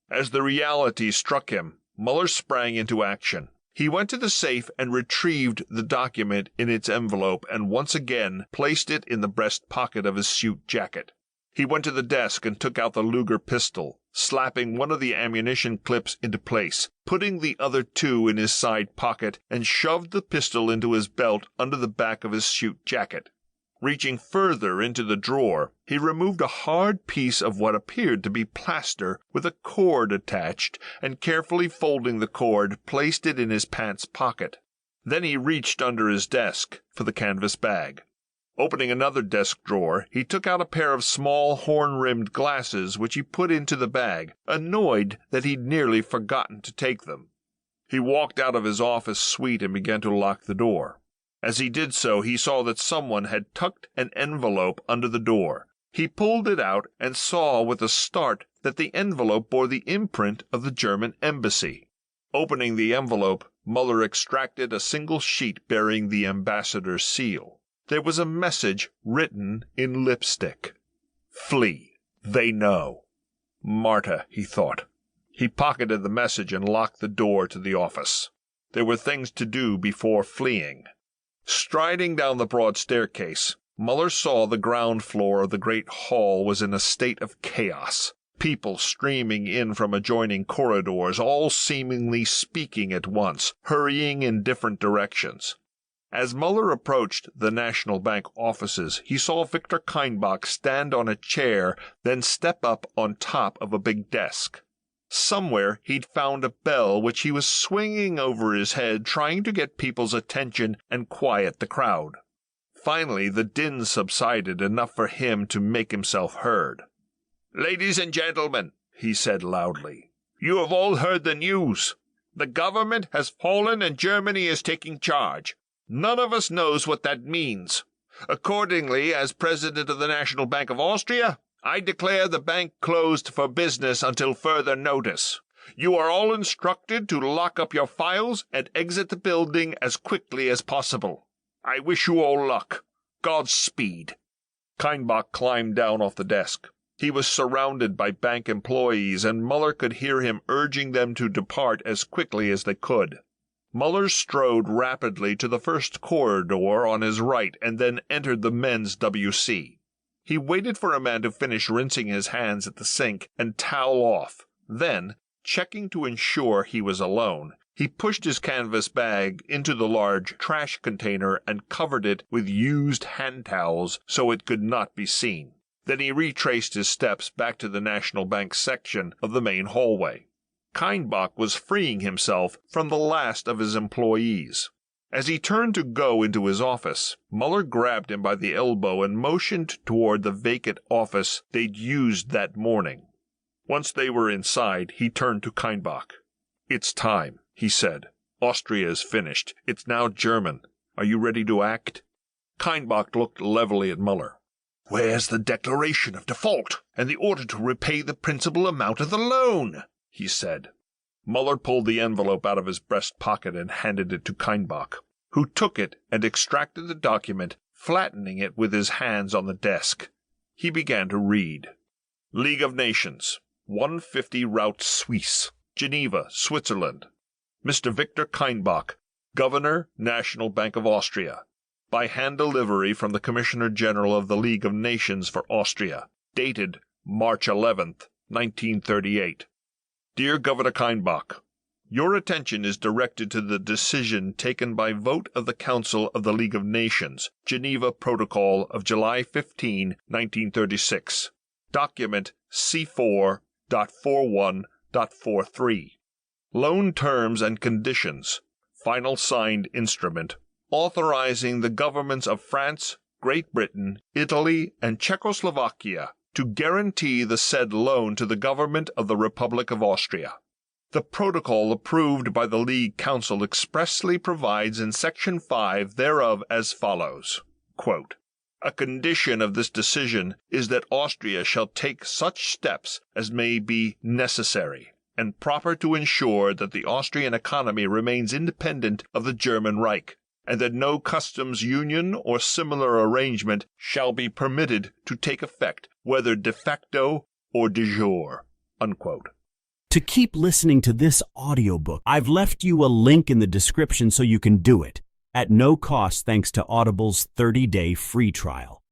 As the reality struck him, Muller sprang into action. He went to the safe and retrieved the document in its envelope and once again placed it in the breast pocket of his suit jacket. He went to the desk and took out the Luger pistol, slapping one of the ammunition clips into place, putting the other two in his side pocket, and shoved the pistol into his belt under the back of his suit jacket. Reaching further into the drawer, he removed a hard piece of what appeared to be plaster with a cord attached, and carefully folding the cord, placed it in his pants pocket. Then he reached under his desk for the canvas bag. Opening another desk drawer, he took out a pair of small horn-rimmed glasses which he put into the bag, annoyed that he'd nearly forgotten to take them. He walked out of his office suite and began to lock the door. As he did so, he saw that someone had tucked an envelope under the door. He pulled it out and saw with a start that the envelope bore the imprint of the German embassy. Opening the envelope, Muller extracted a single sheet bearing the ambassador's seal. There was a message written in lipstick. "Flee. They know." Marta, he thought. He pocketed the message and locked the door to the office. There were things to do before fleeing. Striding down the broad staircase, Muller saw the ground floor of the great hall was in a state of chaos. People streaming in from adjoining corridors, all seemingly speaking at once, hurrying in different directions. As Muller approached the National Bank offices, he saw Victor Kainbach stand on a chair, then step up on top of a big desk. Somewhere he'd found a bell which he was swinging over his head, trying to get people's attention and quiet the crowd. Finally, the din subsided enough for him to make himself heard. "Ladies and gentlemen," he said loudly, "you have all heard the news. The government has fallen and Germany is taking charge. None of us knows what that means. Accordingly, as president of the National Bank of Austria, I declare the bank closed for business until further notice. You are all instructed to lock up your files and exit the building as quickly as possible. I wish you all luck. Godspeed." Kainbach climbed down off the desk. He was surrounded by bank employees, and Muller could hear him urging them to depart as quickly as they could. Muller strode rapidly to the first corridor on his right and then entered the men's WC. He waited for a man to finish rinsing his hands at the sink and towel off. Then, checking to ensure he was alone, he pushed his canvas bag into the large trash container and covered it with used hand towels so it could not be seen. Then he retraced his steps back to the National Bank section of the main hallway. Kainbach was freeing himself from the last of his employees. As he turned to go into his office, Muller grabbed him by the elbow and motioned toward the vacant office they'd used that morning. Once they were inside, he turned to Kainbach. "It's time," he said. "Austria is finished. It's now German. Are you ready to act?" Kainbach looked levelly at Muller. "Where's the declaration of default and the order to repay the principal amount of the loan?" he said. Muller pulled the envelope out of his breast pocket and handed it to Kainbach, who took it and extracted the document, flattening it with his hands on the desk. He began to read. League of Nations, 150 Route Suisse, Geneva, Switzerland. Mr. Victor Kainbach, Governor, National Bank of Austria. By hand delivery from the Commissioner General of the League of Nations for Austria. Dated March 11th, 1938. Dear Governor Kainbach, your attention is directed to the decision taken by vote of the Council of the League of Nations, Geneva Protocol of July 15, 1936. Document C4.41.43. Loan terms and conditions. Final signed instrument. Authorizing the governments of France, Great Britain, Italy, and Czechoslovakia to guarantee the said loan to the government of the Republic of Austria. The protocol approved by the League Council expressly provides in Section 5 thereof as follows, quote, "A condition of this decision is that Austria shall take such steps as may be necessary and proper to ensure that the Austrian economy remains independent of the German Reich, and that no customs union or similar arrangement shall be permitted to take effect, whether de facto or de jure." Unquote. to keep listening to this audiobook. I've left you a link in the description so you can do it at no cost thanks to Audible's 30-day free trial.